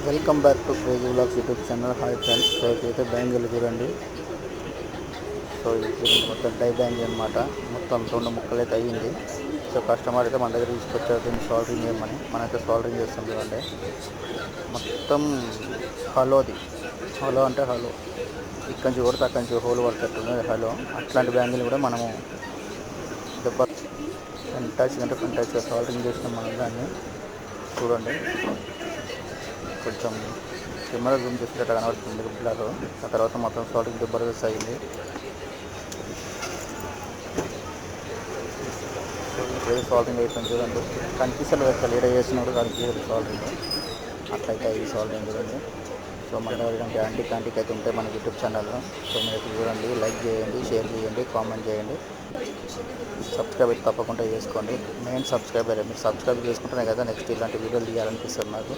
Welcome back to crazy vlogs YouTube channel. Hi friends, అయితే bangle చూడండి. So ఇది చూడండి, మొత్తం టై బ్యాంగిల్ అనమాట. మొత్తం 2 ముక్కలు అయితే అయ్యింది. సో కస్టమర్ అయితే మన దగ్గర తీసుకొచ్చారు దీన్ని సాల్డరింగ్ చేయమని. మనమైతే సాల్డరింగ్ చేస్తాం చూడండి. మొత్తం హలోది, హలో అంటే హలో, ఇక్కడి నుంచి కొడితే అక్కడి నుంచి హోల్ పడుతుంది హలో. అట్లాంటి బ్యాంగిల్ కూడా మనము దెబ్బ టచ్ అంటే టచ్గా సాల్డరింగ్ చేసినాం మనం దాన్ని. చూడండి, కొంచెం కెమెరా జూమ్ చేసినట్టు కనబడుతుంది బ్లర్. ఆ తర్వాత మొత్తం సాల్డరింగ్ జబర్దస్త్ అయింది. ఇప్పుడు సాల్డరింగ్ అయిపోయింది చూడండి. కనిపిస్తలు వ్యక్తులు ఏడ చేసినప్పుడు కనిపించదు సాల్డరింగ్. అట్లయితే అయ్యి సాల్డరింగ్ చూడండి. సో మన ఇలాంటి ఆంటీకి అయితే ఉంటే మన యూట్యూబ్ ఛానల్లో. సో మీరు చూడండి, లైక్ చేయండి, షేర్ చేయండి, కామెంట్ చేయండి, సబ్స్క్రైబ్ అయితే తప్పకుండా చేసుకోండి. మెయిన్ సబ్స్క్రైబర్ మీరు సబ్స్క్రైబ్ చేసుకుంటేనే కదా నెక్స్ట్ ఇలాంటి వీడియోలు తీయాలనిపిస్తుంది నాకు.